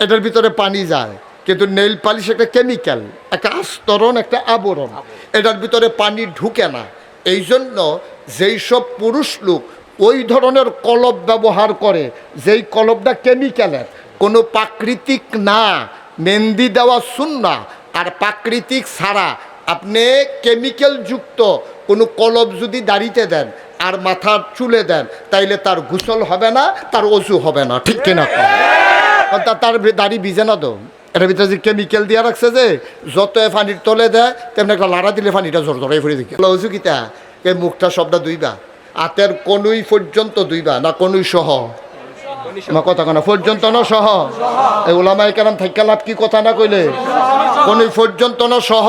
এটার ভিতরে পানি যায়, কিন্তু নেল পালিশ একটা কেমিক্যাল, একটা আস্তরণ, একটা আবরণ, এটার ভিতরে পানি ঢুকে না। এই জন্য যেই সব পুরুষ লোক ওই ধরনের কলব ব্যবহার করে, যেই কলবটা কেমিক্যালের, কোনো প্রাকৃতিক না, মেহেন্দি দেওয়া সুন্নাহ, আর প্রাকৃতিক ছাড়া আপনি কেমিক্যাল যুক্ত কোনো কলব যদি দাড়িতে দেন আর মাথার চুলে দেন, তাইলে তার গোসল হবে না, তার অজু হবে না, ঠিক কিনা? তার দাড়ি ভিজে না তো, এটার ভিতরে যে কেমিক্যাল দিয়ে রাখছে, যে যত পানির তলে দেয় তেমনি একটা লাড়া দিলে পানিটা জোর জোরাই ফুড়ে দেখি। অজু কিতা এই মুখটা সবটা দুইবা, হাতের কনুই পর্যন্ত দুইবা, না কনুই সহ, কথা কেন পর্যন্ত না সহ, এই ওলামায়ে কেরাম থাইকা লাভ কি কথা না কইলে, কনুই পর্যন্ত না সহ,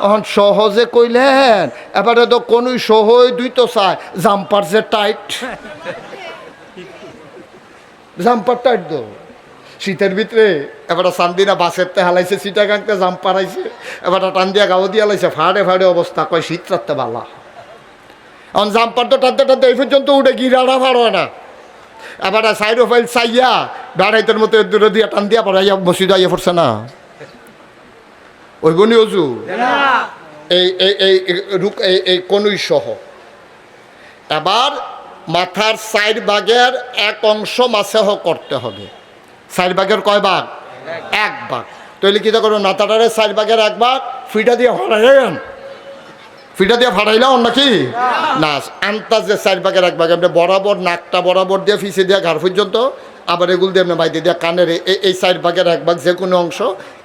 এখন সহজে কইলেন, এবারে তো কনুই সহই দুই তো চায়, জাম্পার যে টাইট, জাম্পার টাইট তো শীতের ভিতরে, এবার চান্দিনা বাসের তে হালাইছে, চিটাগাংতে জাম্পার আইছে, এবার টান দিয়া গাও দিয়া লাইছে, ফাড়ে ফাড়ে অবস্থা, কয় শীত রাখতে বালা। এখন জাম্পার তো টানতে টানতে এই পর্যন্ত উঠে গিরাড়া ফাড় হয় না, এবার সাইড ফাইল চাইয়া বেড়াইতের মতো দূরে দিয়া টান দিয়া পড়াইয়া মসজিদ আইয়া পড়ছে না, ওই বনি অজু এই কনুই সহ। এবার মাথার 4 ভাগের 1 অংশ মাসেহ করতে হবে। 4 ভাগের কয় ভাগ? 1 ভাগ। তাহলে কী করো, মাথাটারে 4 ভাগের 1 ভাগ ফিটা দিয়ে ফাড়াইলেন, ফিটা দিয়ে ফাড়াইলাম নাকি না, আন্তাজে 4 ভাগের 1 ভাগ আপনি বরাবর নাকটা বরাবর দিয়ে ফিসে দিয়ে ঘাড় পর্যন্ত, আবার এগুলো দিয়ে আপনি বাইরে দিয়ে কানের এই 4 ভাগের 1 ভাগ যে কোনো অংশ,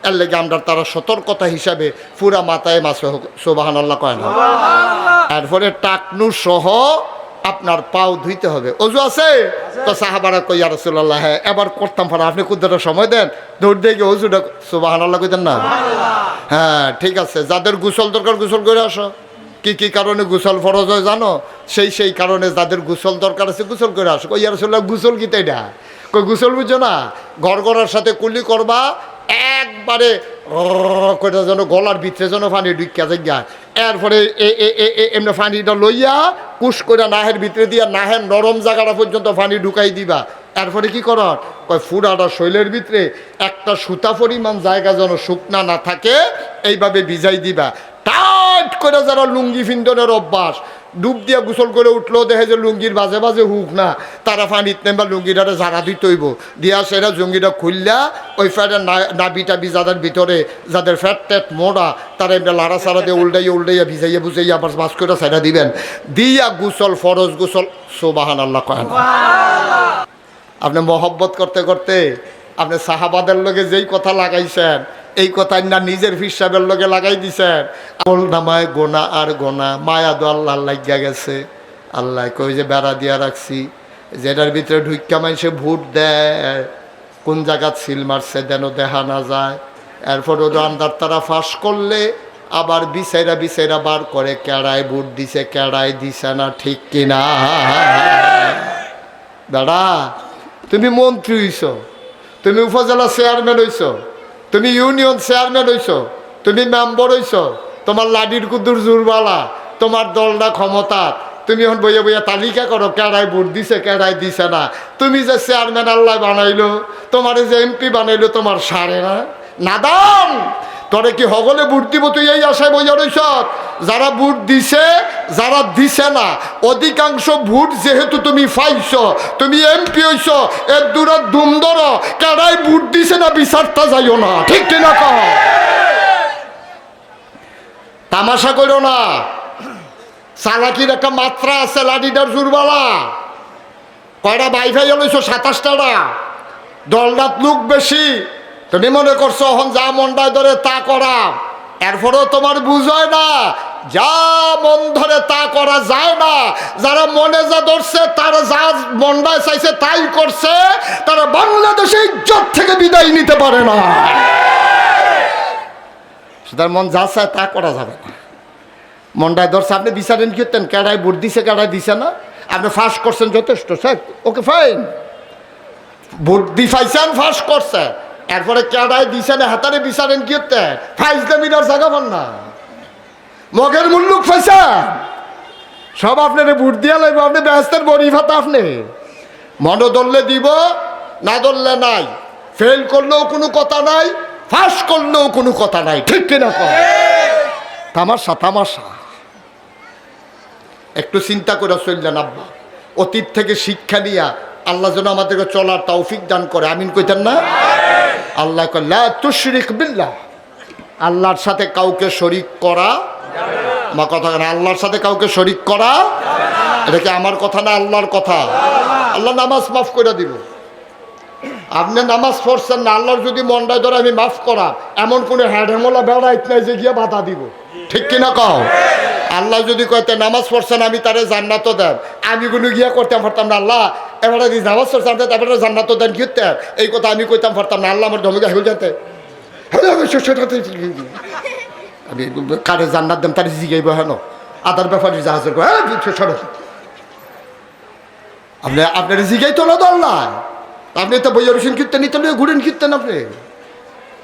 এর লেগে আমরা তারা সতর্কতা হিসাবে পুরা মাথায় মাসে হোক, সুবহানাল্লাহ কয় না। তারপরে টাকনু সহ আপনার পাও ধুইতে হবে। অজু আছে? তো সাহাবারা কই ইয়া রাসূলুল্লাহ, হ্যাঁ এবার করতাম পারা, আপনি কুদ্দুটা সময় দেন, দৌড় দিয়ে গিয়ে অজুটা সুবহানাল্লাহ কইতেন না? হ্যাঁ ঠিক আছে, যাদের গোসল দরকার গোসল করে আসো। কি কি কারণে গোসল ফরজ হয় জানো? সেই কারণে যাদের গোসল দরকার আছে গোসল করে আসো। কই ইয়া রাসূলুল্লাহ গোসল কি এটা? কই গোসল বুঝছো না? গড়গড়ার সাথে কুলি করবা, একবারে কইটা যেন গলার ভিতরে যেন পানি ঢুকিয়া যায়। এরপরে এমনি পানিটা লইয়া কুশ করে নাহের ভিতরে দিয়া নাহের নরম জায়গাটা পর্যন্ত পানি ঢুকাই দিবা। এরপরে কি কর? কয় ফুরাটা শৈলের ভিতরে একটা সুতা পরিমাণ জায়গা যেন শুকনা না থাকে এইভাবে ভিজাই দিবা। টাইট করে যারা লুঙ্গি ফিন্দনের অভ্যাস, ডুব দিয়া গোসল করে উঠলো, দেখে যে লুঙ্গির বাজে বাজে হুক না, তারা পানিত নেবা লুঙ্গিটারে ঝাড়া দিতে হইব। দিয়া সেটা জঙ্গিটা খুললা ওই ফ্যাটের নাবিটাবি যাদের ভিতরে, যাদের ফ্যাট ট্যাট মোড়া, তারা এমনি লাড়া সারা দিয়ে উল্টাইয়া ভিজাইয়া বুঝাইয়া আবার বাস করে সাইডা দিবেন। দিয়া গোসল, ফরজ গোসল। সুবহানাল্লাহ কয় না? আপনি মহব্বত করতে করতে আপনি সাহাবাদের লগে যেই কথা লাগাইছেন, এই কথাই না নিজের হিসাবের লগে লাগাই দিছেন। আমল নামায় গোনা আর গোনা, মায়া দো আল্লাহ লাগিয়া গেছে। আল্লাহ কই যে বেড়া দিয়া রাখছি, যেটার ভিতরে ঢুইকা মানুষে ভোট দেয়, কোন জায়গাত সিল মারছে যেন দেখা না যায়। এরপর ওর আন্দার তারা ফাঁস করলে আবার বিচাইরা বার করে কেড়ায় ভোট দিছে, কেড়ায় দিছে না, ঠিক কিনা? দাদা তুমি মন্ত্রী হইছ, তুমি উপজেলা চেয়ারম্যান হইছ, তুমি ইউনিয়ন চেয়ারম্যান হইছ, তুমি মেম্বার হইছ, তোমার লাডির কুদ্দুর জোরবালা, তোমার দলটা ক্ষমতা, তুমি এখন বইয়া বইয়া তালিকা করো কেড়াই ভোট দিছে কেড়াই দিছে না। তুমি যে চেয়ারম্যান আল্লাহ বানাইলো, তোমার যে এমপি বানাইলো, তোমার সারে না? নাদান, তোরে কি হগলে ভোট দিব তুই এই আশায় বইয়া রইছ? যারা ভোট দিছে যারা দিছে না, অধিকাংশ ভোট যেহেতু তুমি পাইছ, তুমি এমপি হইছ, এর দূরে দুম ধর, কেডাই ভোট দিছে না বিচারটা যাইও না, ঠিক কিনা কহ? তামাশা করো না, চালাকির একটা মাত্রা আছে। লাডিটার জোরবালা কয়টা বাইফাই লইছ? 27টাটা। দলদাত লোক বেশি, তুমি মনে করছো এখন যা মনটায় ধরে তা করা। এরপরেও তোমার বুঝয় না, যা মন ধরে তা করা যায় না। যারা মনে যা ধরছে, তারা যা মনটায় চাইছে তাই করছে, তারা বাংলাদেশে ইজ্জত থেকে বিদায় নিতে পারে না। তার মন যা চায় তা করা যাবে না। মনটায় ধরছে, আপনি বিচারেন কি করতেন? কেডায় ভোট দিছে কেডায় দিছে না, আপনি ফাঁস করছেন, যথেষ্ট স্যার, ওকে ফাইন। ভোট দি ফাইছেন, ফাঁস করছে, এরপরে কেডায় দিছে না হাতারে বিচারেন কি করতেন? ফাইজলামিটার জায়গা পান না, মগের মুল্লুক ফাইছেন, সব আপনার ভোট দিয়া লাগবে, আপনি ব্যস্তের বড়ি ভাতা। আপনি মনে ধরলে দিব, না ধরলে নাই। ফেল করলেও কোনো কথা নাই, ফাঁস করলেও কোনো কথা নাই, ঠিক কিনা কর? তামাশা তামাশা। একটু চিন্তা করে চললেন আব্বা, অতীত থেকে শিক্ষা নিয়া আল্লাহ যেন আমাদেরকে চলার তৌফিক দান করে। আমিন কইতেন না? আল্লাহ কয় লা তুশরিক বিল্লাহ, আল্লাহর সাথে কাউকে শরিক করা। আমার কথা না, আল্লাহর সাথে কাউকে শরিক করা, এটা কি আমার কথা না আল্লাহর কথা? আল্লাহ নামাজ মাফ করে দিব। আপনি নামাজ পড়ছেন না, আল্লাহর যদি মনটায় ধরে আমি মাফ করা, এমন কোনো হ্যাডেমলা বেড়াইত নাই যে গিয়ে বাধা দিব, ঠিক কিনা কও? আল্লাহ যদি কয়তে নামাজ পড়ছেন আমি তারে জান্নাতও দেন, আমি কোনো গিয়া করতে পারতাম না। আল্লাহ এবারে নামাজ পড়ছেন তারপরে জান্নাতও দেন কি হতেন, এই কথা আমি কইতাম পারতাম না। আল্লাহ আমার ধমকে হয়ে যেতে, আমি কারে জান্নাত দেন তার জিগাইব হেন আদার ব্যাপারে জাহাজের আপনি আপনার জিগাই তোলা তো আল্লাহ। আপনি তো বইয়া রসুন কীর্তেন, এটা লইয়া ঘুরেন কীর্তেন, আপনি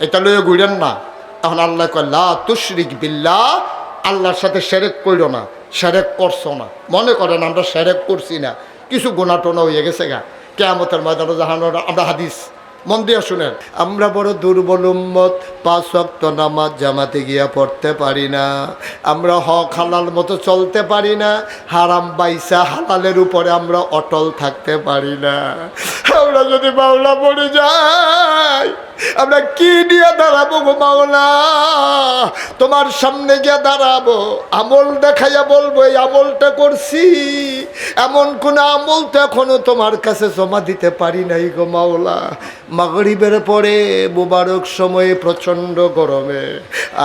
এটা লইয়া ঘুরেন না। এখন আল্লাহ কয় লা তুশরিক বিল্লাহ, আল্লাহর সাথে শিরক কইরো না। শিরক করছো না, মনে করেন আমরা শিরক করছি না, কিছু গোনা টোনা হয়ে গেছে গা, কিয়ামতের ময়দানে জাহান্নামের। আমরা হাদিস মন দিয়া শুনেন, আমরা বড় দুর্বল উম্মত, 5 ওয়াক্ত নামাজ জামাতে গিয়া পড়তে পারি না, আমরা হক হালাল মতো চলতে পারি না, হারাম বাইসা হালালের উপরে আমরা অটল থাকতে পারি না। আমরা যদি মাওলা পড়ে যাই আমরা কি নিয়ে দাঁড়াবো গো মাওলা? তোমার সামনে গিয়ে দাঁড়াবো, আমল দেখাইয়া বলবো এই আমলটা করছি। এমন কোন আমল তো এখনো তোমার কাছে জমা দিতে পারি নাই গো মাওলা। মাগরিবের পরে মুবারক সময়ে প্রচণ্ড গরমে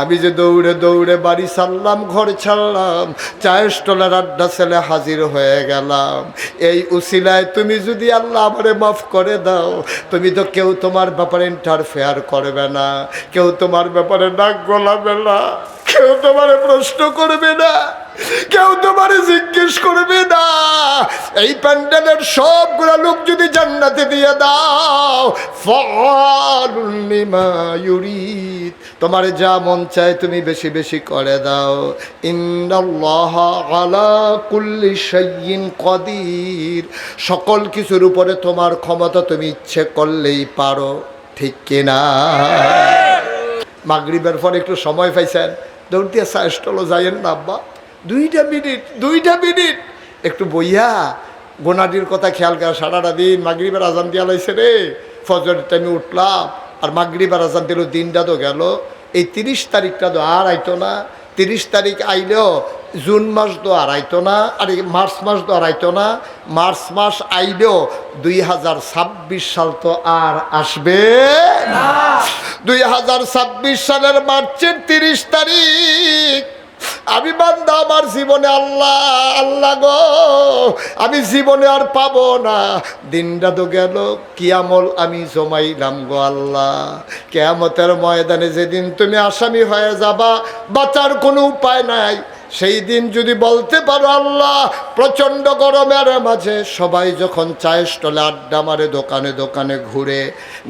আমি যে দৌড়ে দৌড়ে বাড়ি ছাড়লাম, ঘর ছাড়লাম, চায়ের স্টলের আড্ডা ছেলে হাজির হয়ে গেলাম। এই উসিলায় তুমি যদি আল্লাহ আমারে মাফ করে দাও, তুমি তো কেউ তোমার ব্যাপারে ইন্টারফেয়ার করবে না, কেউ তোমার ব্যাপারে নাক গলাবে না, কেউ তোমারে প্রশ্ন করবে না, কেউ তোমারে জিজ্ঞেস করবে না। এই প্যান্ডেলের সবগুলা লোক যদি জান্নাতে দিয়ে দাও, ফাআলুল লিমা ইউরিদ, তোমার যা মন চায় তুমি বেশি বেশি করে দাও। ইন্নাল্লাহা আলা কুল্লি শাইইন কাদির, সকল কিছুর উপরে তোমার ক্ষমতা, তুমি ইচ্ছে করলেই পারো, ঠিক কিনা? মাগরিবের পর একটু সময় পাইছেন, দৌড় দিয়ে সাইস্টলও যাইয়েন না আব্বা, 2 মিনিট একটু বইয়া গোনাডির কথা খেয়াল করা। সারাটা দিন মাগরিবের আজান দিয়া লাইছে রে, ফজরের টাইমে উঠলাম আর মাগরিবের আজান দিল, দিনটা তো গেল। এই 30 তারিখটা তো আর আইতো না, 30 তারিখ আইলেও জুন মাস তো আর আইতো না, আর মার্চ মাস তো আর আইতো না, মার্চ মাস আইলেও 2026 সাল তো আর আসবে না। 2026 সালের মার্চের 30 তারিখ আমি বান্দা আমার জীবনে আল্লাহ আল্লাহ গো আমি জীবনে আর পাবো না, দিনটা তো গেল, কি আমল আমি জমাইলাম গো আল্লাহ। কিয়ামতের ময়দানে যেদিন তুমি আসামি হয়ে যাবা, বাঁচার কোনো উপায় নাই, সেই দিন যদি বলতে পারো আল্লাহ, প্রচণ্ড গরমের মাঝে সবাই যখন চায়ের স্টলে আড্ডা মারে, দোকানে দোকানে ঘুরে,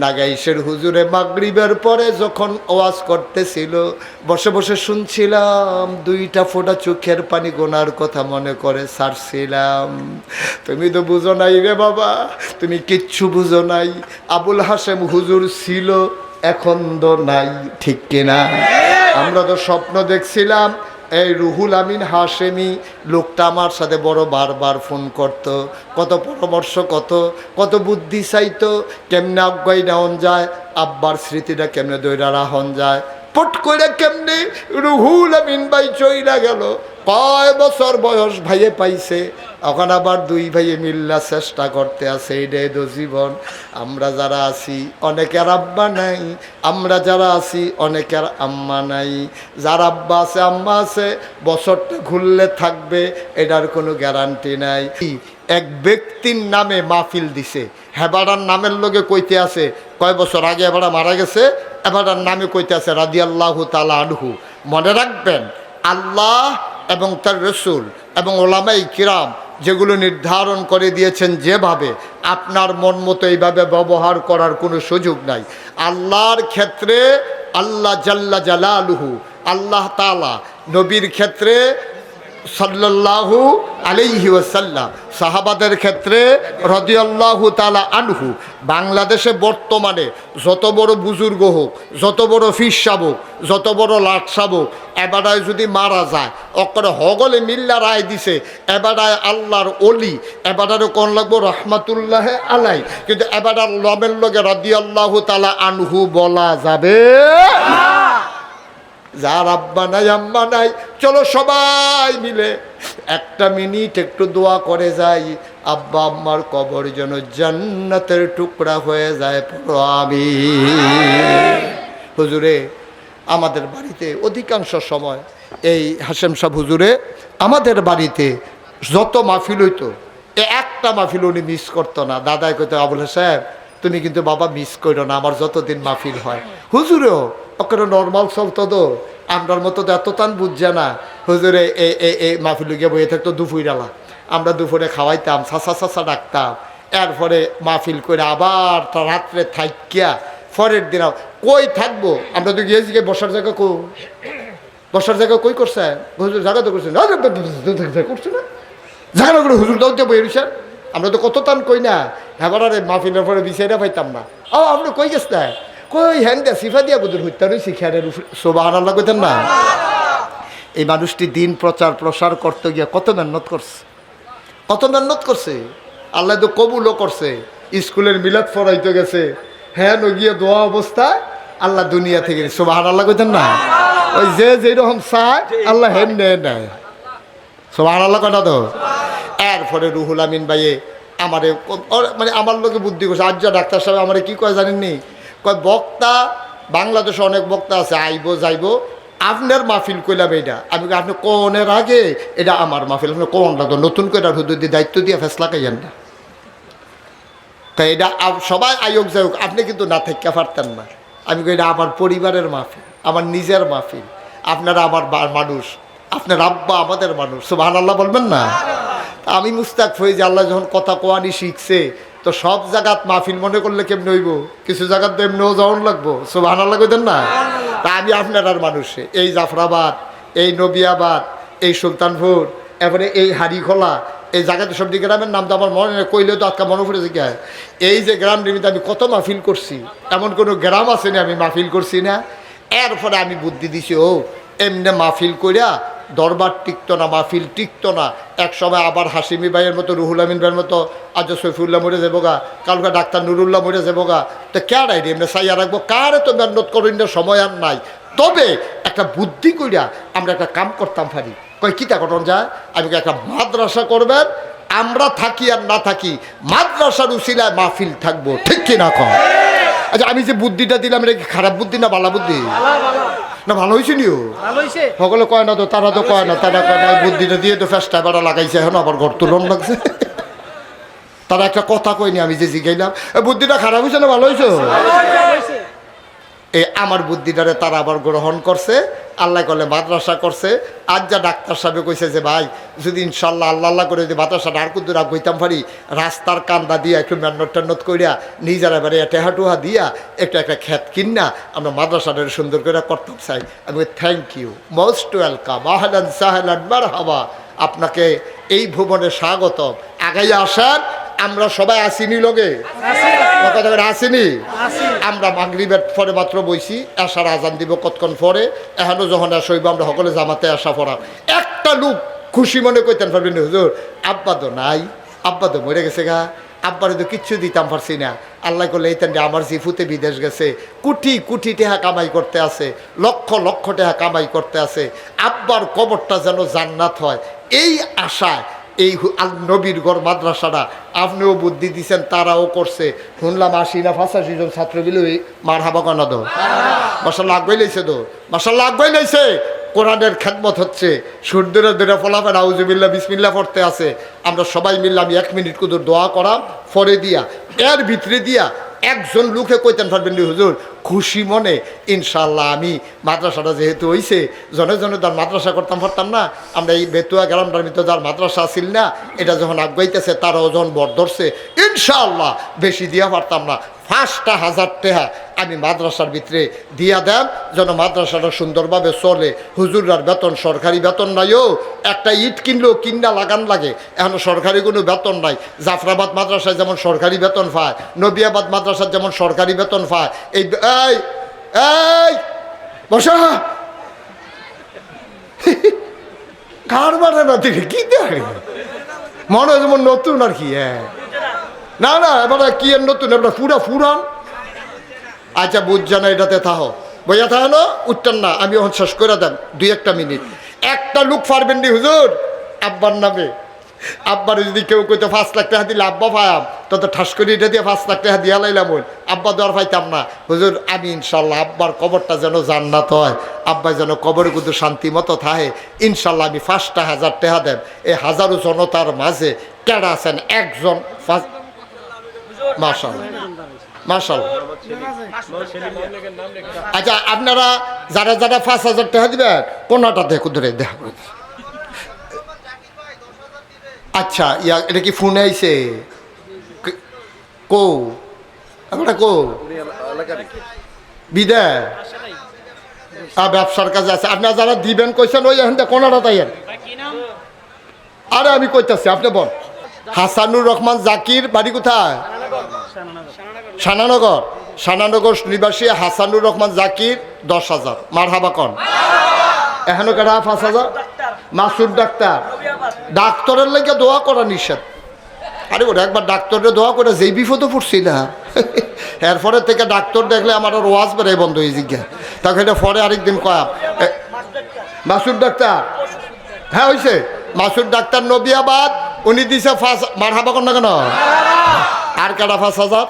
নাগাইশের হুজুরে মাগরিবের পরে যখন ওয়াজ করতেছিল, বসে বসে শুনছিলাম, 2টা ফোঁটা চোখের পানি গোনার কথা মনে করে ছাড়ছিলাম। তুমি তো বুঝো নাই রে বাবা, তুমি কিচ্ছু বুঝো নাই। আবুল হাশেম হুজুর ছিল, এখন তো নাই, ঠিক কিনা? আমরা তো স্বপ্ন দেখছিলাম এই রুহুল আমিন হাশেমি লোকটা আমার সাথে বড় বারবার ফোন করত, কত পরামর্শ, কত বুদ্ধি চাইতো, কেমনে আজ্ঞাই নেওয়ান যায়, আব্বার স্মৃতিটা কেমনে দৈরা রাহন যায়। পট করে কেমনে রুহুল আমিন ভাই চইলা গেল, কয় বছর বয়স ভাইয়ে পাইছে, এখন আবার 2 ভাইয়ে মিল্লা চেষ্টা করতে আছে। এটাই তো জীবন। আমরা যারা আছি অনেকের আব্বা নাই, আমরা যারা আছি অনেকের আম্মা নাই। যার আব্বা আছে আম্মা আছে, বছরটা ঘুরলে থাকবে এটার কোনো গ্যারান্টি নাই। এক ব্যক্তির নামে মাহফিল দিছে, হেবাড়ার নামের লোকে কইতে আছে, কয় বছর আগে এবারা মারা গেছে, এবারার নামে কইতে আছে রাদিয়াল্লাহু তাআলা আনহু। মনে রাখবেন, আল্লাহ এবং তার রসুল এবং ওলামাই কিরাম যেগুলো নির্ধারণ করে দিয়েছেন, যেভাবে আপনার মন মতো এইভাবে ব্যবহার করার কোনো সুযোগ নাই। আল্লাহর ক্ষেত্রে আল্লাহ জাল্লা জালালুহু, আল্লাহ তাআলা, নবীর ক্ষেত্রে সাল্লাল্লাহু আলাইহি ওয়াসাল্লাম, সাহাবাদের ক্ষেত্রে রাদিয়াল্লাহু তাআলা আনহু। বাংলাদেশে বর্তমানে যত বড় বুজুর্গ হোক, যত বড় ফির সাহেব হোক, যত বড় লাট সাহেব হোক, এবারায় যদি মারা যায়, অকরে হগলে মিল্লা রায় দিছে, এবারায় আল্লাহর অলি, এবারারও কোন লাগবো রহমাতুল্লাহ আলাই, কিন্তু এবারার লবের লগে রাদিয়াল্লাহু তাআলা আনহু বলা যাবে না। যার আব্বা নাই আম্মা নাই, চলো সবাই মিলে 1 মিনিট একটু দোয়া করে যাই, আব্বা আম্মার কবর যেন জান্নাতের টুকরা হয়ে যায়, পড়ো আমিন। হুজুরে আমাদের বাড়িতে অধিকাংশ সময় এই হাশেম সাহেব হুজুরে আমাদের বাড়িতে যত মাহফিল হইতো, একটা মাহফিল উনি মিস করতো না। দাদাই কইতো, আবুল সাহেব তুমি কিন্তু বাবা মিস করো না, আমার যতদিন মাহফিল হয়। হুজুরেও ওখানে নর্মাল চলতো তো, আমরার মতো তো এত টান বুঝছে না। হুজুরে এই মাহফিলে গিয়ে বইয়ে থাকতো দুপুরালা, আমরা দুপুরে খাওয়াইতাম, সাসা ডাকতাম, এরপরে মাহফিল করে আবার রাত্রে থাইকিয়া পরের দিন কই থাকবো। আমরা তো গিয়েছি বসার জায়গা কই, বসার জায়গা কই করছে হুজুর, জায়গা তো করছে না, করছে না জায়গা করে হুজুর দাও দিয়ে বই রয়েছেন। আমরা তো কত টান কই না, এবার আর মাহফিলের পরে বিচাইরা পাইতাম না। ও আপনি কই গেছে কই হ্যান দিয়া সিফা দিয়া বুধুর হইতে রয়েছি, খেয়ারের সুবহানাল্লাহ কইতেন না। এই মানুষটি দিন প্রসার করতে গিয়া কত মেহনত করছে, আল্লাহ তো কবুলও করছে। স্কুলের মিলাদ ফরাইতে গেছে, হ্যাঁ গিয়ে দোয়া অবস্থায় আল্লাহ দুনিয়া থেকে সুবহানাল্লাহ কইতেন না, ওই যে যেরকম চায় আল্লাহ হেন নেয় সুবহানাল্লাহ কথা তো। এরপরে রুহুল আমিন ভাইয়ে আমারে মানে আমার লোকে বুদ্ধি করছে। আজ ডাক্তার সাহেব আমারে কি কয় জানেননি, কয় বক্তা বাংলাদেশে অনেক বক্তা আছে, আইব যাইব, আপনার মাহফিল কইলাম এইটা। আমি আপনি কোনের আগে এটা আমার মাহফিল, আপনি কোনটা তো নতুন করে হুদুদি দায়িত্ব দিয়ে ফেসলা খাইয়েন না। তাই এটা সবাই আয়োগ যাই আপনি কিন্তু না থেকে পারতেন না। আমি কই এটা আমার পরিবারের মাহফিল, আমার নিজের মাহফিল, আপনারা আমার মানুষ, আপনার আব্বা আমাদের মানুষ, সুবহানাল্লাহ বলবেন না। আমি মুস্তাক হয়ে যে আল্লাহ যখন কথা কোয়ানি শিখছে তো সব জায়গাত মাহফিল মনে করলে কেমনি হইব, কিছু জায়গাত তো এমনিও যাওয়ান লাগবো, সুবহানাল্লাহ কইতেন না। তা আমি আপনার আর মানুষে এই জাফরাবাদ, এই নবিয়াবাদ, এই সুলতানপুর, এবারে এই হাড়িখোলা, এই জায়গাতে সব গ্রামের নাম তো আমার মনে নেই, কইলেও তো আজকে মনে পড়েছে কে। এই যে গ্রাম নিমিত্তে আমি কত মাহফিল করছি, এমন কোনো গ্রাম আছে না আমি মাহফিল করছি না। এরপরে আমি বুদ্ধি দিছি, ও এমনি মাহফিল কইরা দরবার টিকতো না, মাহফিল টিকতো না। এক সময় আবার হাসিমি ভাইয়ের মতো, রুহুল আমিন ভাইয়ের মতো, আজ সৈফুল্লাহ মরে যাবো গা, কালকে ডাক্তার নুরুল্লাহ মরে যাবো গা, তো কেডাই রে এমনি চাইয়া রাখবো, কারে তো মেহনত করেন না, সময় আর নাই। তবে একটা বুদ্ধি কইরা আমরা একটা কাম করতাম পারি। কয় কিতা ঘটন যায়, আমি একটা মাদ্রাসা করবেন, আমরা থাকি আর না থাকি মাদ্রাসার উসিলায় মাহফিল থাকবো, ঠিক কিনা কয়? আচ্ছা আমি যে বুদ্ধিটা দিলাম এটা কি খারাপ বুদ্ধি না ভালো বুদ্ধি? না ভালো হয়েছে নিও, সকলে কয় না তো, তারা তো কয় না, তারা কয় না বুদ্ধিটা দিয়ে তো ফেসটা বেড়া লাগাইছে, এখন আবার ঘর তুলন লাগছে। তারা একটা কথা কয়নি, আমি যে জিগাইলাম বুদ্ধিটা খারাপ হয়েছে না ভালো হয়েছে, এই আমার বুদ্ধিটারে তারা আবার গ্রহণ করছে, আল্লাহ কলে মাদ্রাসা করছে। আজ যা ডাক্তার সাহেব কইছে যে ভাই যদি ইনশাল্লাহ আল্লাহ আল্লাহ করে যদি মাদ্রাসাটা আর কুদ্দুর গইতাম পারি, রাস্তার কান্দা দিয়া একটু মেহনত টেন্নত করিয়া নিজের এবারে টেহাটুহা দিয়া একটু একটা খ্যাত কিনা আমরা মাদ্রাসাটা সুন্দর করে করতাম চাই। আমি থ্যাংক ইউ, মোস্ট ওয়েলকাম, আহলান সাহলান মারহাবা, আপনাকে এই ভুবনে স্বাগতম, আগাইয়া আসেন। আমরা সবাই আসিনি লগে আসিনি, আমরা মাগরিবের পরে মাত্র বইছি, এশার আজান দিব কতক্ষণ পরে, এখনো যখন আসইব আমরা সকলে জামাতে আসা পড়াম। একটা লোক খুশি মনে করতেন পারবেন হুজুর আব্বা তো নাই, আব্বা তো মরে গেছে গা, আব্বারে তো কিচ্ছু দিতাম পারছি না। আল্লাহ করলে এইতেন যে আমার জিফুতে বিদেশ গেছে, কোটি কোটি টাকা কামাই করতে আছে, লক্ষ লক্ষ টাকা কামাই করতে আছে, আব্বার কবরটা যেন জান্নাত হয়, এই আশায় এই নবীর গড় মাদ্রাসাটা আপনিও বুদ্ধি দিচ্ছেন, তারাও করছে। শুনলাম ৮০ না ৮৫ জন ছাত্র মিলে মার হাবা কানা দো মাশাআল্লাহ আগুয়াই লাইছে, তো মাশাআল্লাহ আগুয়াই লাইছে। কোরআনের খেদমত হচ্ছে, সূর্যের দূরে ফলাফেন আউযুবিল্লাহ বিসমিল্লাহ পড়তে আছে। আমরা সবাই মিললাম 1 মিনিট কুদুর দোয়া করা পরে দিয়া, এর ভিতরে দিয়া একজন লোকে কইতেন পারবেন হুজুর খুশি মনে ইনশাল্লাহ আমি মাদ্রাসাটা যেহেতু হইছে, জনে জনে তার মাদ্রাসা করতাম পারতাম না, আমরা এই বেতুয়া গ্রামটার ভিতরে যার মাদ্রাসা আসিল না, এটা যখন আগাইতেছে তারাও যখন বর ধরছে, ইনশাআল্লাহ বেশি দিয়া পারতাম না, ৫,০০০ টাকা আমি মাদ্রাসার ভিতরে দিয়া দেন, যেন মাদ্রাসাটা সুন্দরভাবে চলে। হুজুরার বেতন সরকারি বেতন নাইও, একটা ইট কিনলেও কিনা লাগান লাগে, এখন সরকারি কোনো বেতন নাই। জাফরাবাদ মাদ্রাসায় যেমন সরকারি বেতন পায়, নবিয়াবাদ মাদ্রাসার যেমন সরকারি বেতন পায়, এই এই এই বসা কার মানে না দেখে কি দেখে মনে হয় যেমন নতুন আর কি। হ্যাঁ না না এবার কি আর নতুন, এবার পুরা ফুরান। আচ্ছা বুঝছে না এটাতে থাহো, বইয়া থাকো না উঠতেন না, আমি এখন শেষ করে দেন 2-1 মিনিট। একটা লোক পারবেন নি হুজুর আব্বার নামে, আব্বার যদি কেউ কইতো 5 লাখ টাকা দিলে আব্বা পাইম, তত ঠাস করে এটা দিয়ে 5 লাখ টাকা দিয়া লাইলাম, আব্বা দেওয়ার পাইতাম না। হুজুর আমি ইনশাল্লাহ আব্বার কবরটা যেন জান্নাত হয়, আব্বা যেন কবরে কিন্তু শান্তি মতো থাকে, ইনশাল্লাহ আমি 5,000 টাকা দেন। এই হাজারো জনতার মাঝে কেডা আছেন একজন, মাশাআল্লাহ মাশাআল্লাহ। আচ্ছা আপনারা যারা যারা 5,000 টাকা দিবেন কোনটা দেখো ধরে দেখা করে। আচ্ছা এটা কি ফোনে আইছে কো আপনারা কো বিদে ব্যবসার কাজে আছে, আপনারা যারা দিবেন কইছেন ওই এখন কোনটা তাইয়ের। আরে আমি কইতাছি আপনি বল। হাসানুর রহমান জাকির বাড়ি কোথায়? শানানগর। শানানগর নিবাসী হাসানুর রহমান জাকির 10,000 মারহাবা কন। এখনো কেডা 5,000? মাসুদ ডাক্তার। ডাক্তারের লাগে দোয়া করা নিষেধ। আরে ওরা একবার ডাক্তারের দোয়া করে যেই বিপদে পড়ছি না এরপরে থেকে ডাক্তার দেখলে আমার আর ওয়াজ বেড়ে বন্ধ হয়ে জিজ্ঞা তাকে এটা পরে আরেকদিন কয়া মাসুদ ডাক্তার হ্যাঁ হয়েছে মাসুদ ডাক্তার নবিয়াবাদ উনি দিছে মারহাবা কর না কেন আর কাটা 5,000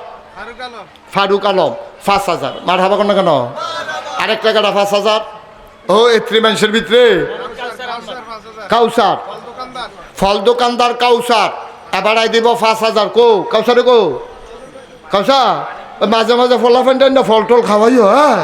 ফারুক আলম 5,000 মারহাবা কর না কেন আরেকটা কাটা 5,000 ও এ 3 মানুষের ভিতরে কাউসার ফল দোকানদার কাউসার এবার দিব 5,000 কো কাউসারে কো কাউসার মাঝে মাঝে ফলা ফেন্টেন না ফল টল খাওয়াইও হ্যাঁ